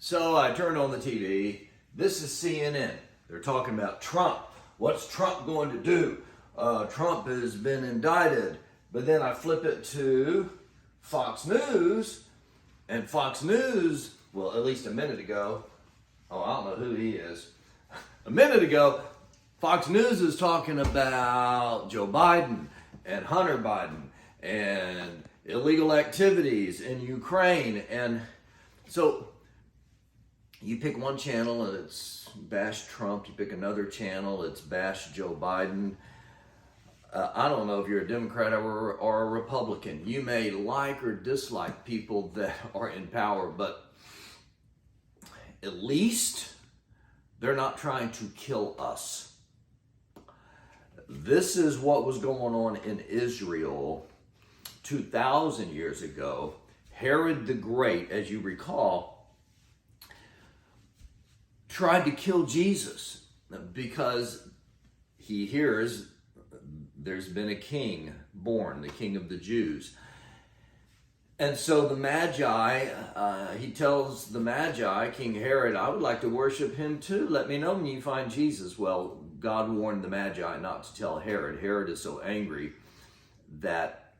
So I turned on the TV. This is CNN. They're talking about Trump. What's Trump going to do? Trump has been indicted. But then I flip it to Fox News, and Fox News, well, at least a minute ago, I don't know who he is. A minute ago, Fox News is talking about Joe Biden and Hunter Biden and illegal activities in Ukraine. And so you pick one channel and it's bash Trump. You pick another channel, it's bash Joe Biden. I don't know if you're a Democrat or a Republican. You may like or dislike people that are in power, but at least they're not trying to kill us. This is what was going on in Israel 2,000 years ago. Herod the Great, as you recall, tried to kill Jesus because he hears there's been a king born, the king of the Jews. And so the Magi, he tells the Magi, King Herod, I would like to worship him too. Let me know when you find Jesus. Well, God warned the Magi not to tell Herod. Herod is so angry that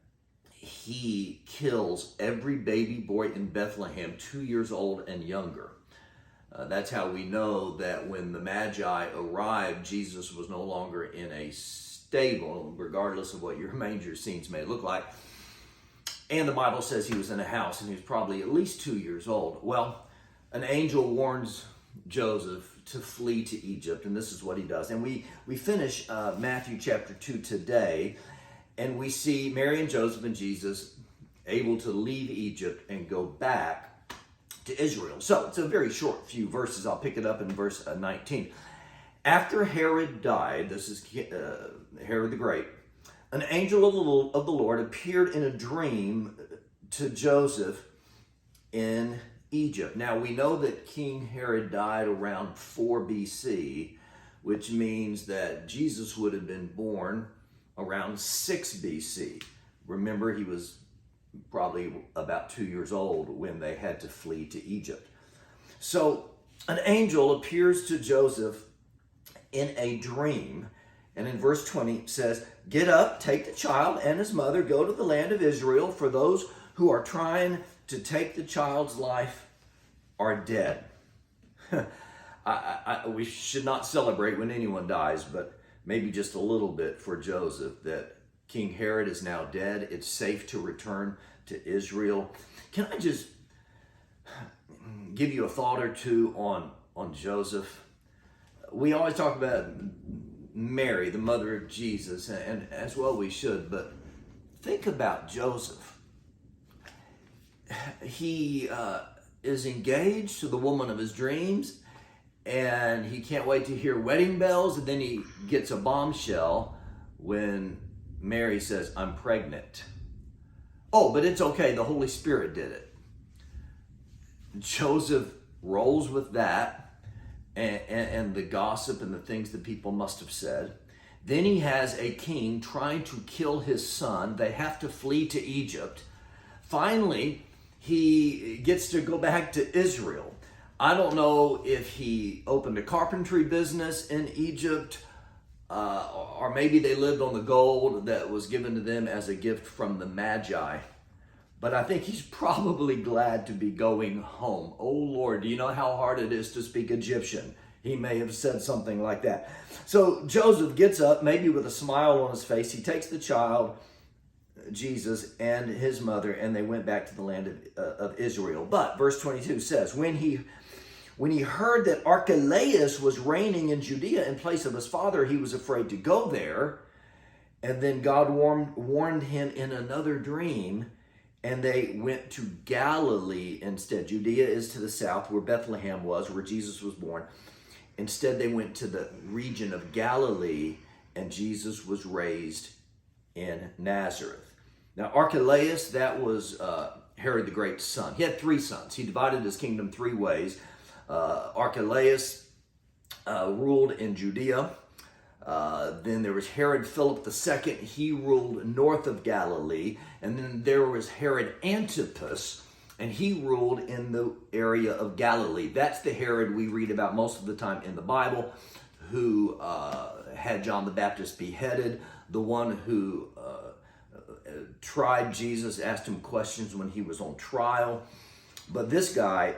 he kills every baby boy in Bethlehem 2 years old and younger. That's how we know that when the Magi arrived, Jesus was no longer in a stable, regardless of what your manger scenes may look like. And the Bible says he was in a house and he was probably at least 2 years old. Well, an angel warns Joseph to flee to Egypt, and this is what he does. And we finish Matthew chapter 2 today, and we see Mary and Joseph and Jesus able to leave Egypt and go back to Israel. So it's a very short few verses. I'll pick it up in verse 19. After Herod died, this is Herod the Great, an angel of the Lord appeared in a dream to Joseph in Egypt. Now we know that King Herod died around 4 BC, which means that Jesus would have been born around 6 BC. Remember, he was probably about 2 years old when they had to flee to Egypt. So an angel appears to Joseph in a dream, and in verse 20 says, get up, take the child and his mother, go to the land of Israel, for those who are trying to take the child's life are dead. We should not celebrate when anyone dies, but maybe just a little bit for Joseph, that King Herod is now dead. It's safe to return to Israel. Can I just give you a thought or two on Joseph? We always talk about Mary, the mother of Jesus, and as well we should, but think about Joseph. He is engaged to the woman of his dreams, and he can't wait to hear wedding bells, and then he gets a bombshell when Mary says, I'm pregnant. Oh, but it's okay, the Holy Spirit did it. Joseph rolls with that and the gossip and the things that people must have said. Then he has a king trying to kill his son. They have to flee to Egypt. Finally, he gets to go back to Israel. I don't know if he opened a carpentry business in Egypt, or maybe they lived on the gold that was given to them as a gift from the Magi. But I think he's probably glad to be going home. Oh Lord, do you know how hard it is to speak Egyptian? He may have said something like that. So Joseph gets up, maybe with a smile on his face. He takes the child, Jesus, and his mother, and they went back to the land of Israel. But verse 22 says, when he heard that Archelaus was reigning in Judea in place of his father, he was afraid to go there. And then God warned him in another dream, and they went to Galilee instead. Judea is to the south, where Bethlehem was, where Jesus was born. Instead, they went to the region of Galilee, and Jesus was raised in Nazareth. Now, Archelaus, that was Herod the Great's son. He had 3 sons. He divided his kingdom 3 ways. Archelaus ruled in Judea. Then there was Herod Philip II. He ruled north of Galilee. And then there was Herod Antipas, And he ruled in the area of Galilee. That's the Herod we read about most of the time in the Bible, who had John the Baptist beheaded, the one who tried Jesus, asked him questions when he was on trial. But this guy,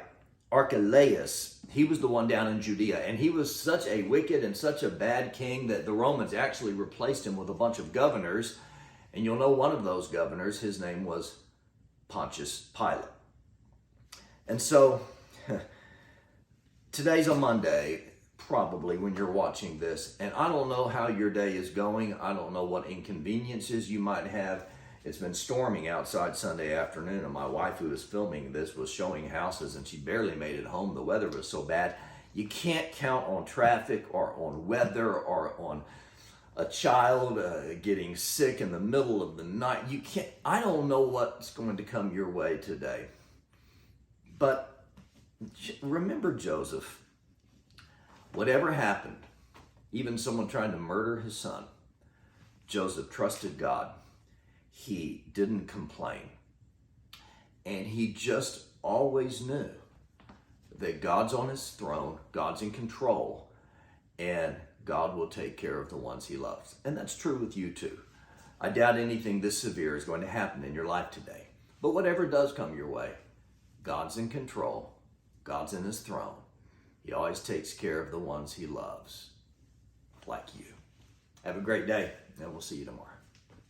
Archelaus, he was the one down in Judea, and he was such a wicked and such a bad king that the Romans actually replaced him with a bunch of governors. And you'll know one of those governors, his name was Pontius Pilate. And so, today's a Monday, probably when you're watching this, and I don't know how your day is going. I don't know what inconveniences you might have. It's been storming outside Sunday afternoon, and my wife, who was filming this, was showing houses, and she barely made it home. The weather was so bad. You can't count on traffic or on weather or on a child getting sick in the middle of the night. You can't. I don't know what's going to come your way today. But remember Joseph. Whatever happened, even someone trying to murder his son, Joseph trusted God. He didn't complain. And he just always knew that God's on his throne, God's in control, and God will take care of the ones he loves. And that's true with you too. I doubt anything this severe is going to happen in your life today. But whatever does come your way, God's in control. God's in his throne. He always takes care of the ones he loves, like you. Have a great day, and we'll see you tomorrow.